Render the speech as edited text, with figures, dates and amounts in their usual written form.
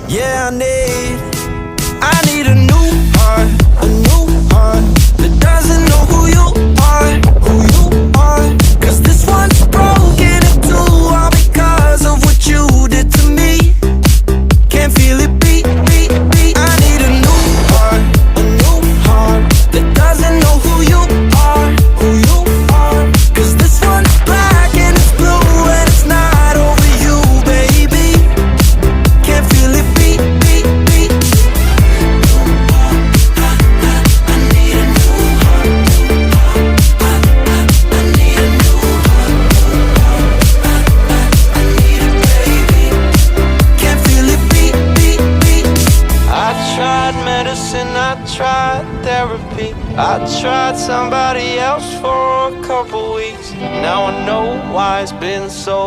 Yeah, I need a new heart, a new heart that doesn't know who you are, who you are. 'Cause this one's broken in two, all because of what you did to me. Can't feel it beat, beat, beat. I need a new heart that doesn't know who you are, who you are. 'Cause this one's black and it's blue and it's not over you, baby. Can't feel it beat, beat, beat. I need a new heart. I need a new heart. I need it, baby. Can't feel it beat, beat, beat. I tried medicine, I tried therapy, I tried somebody else for a couple weeks. Now I know why it's been so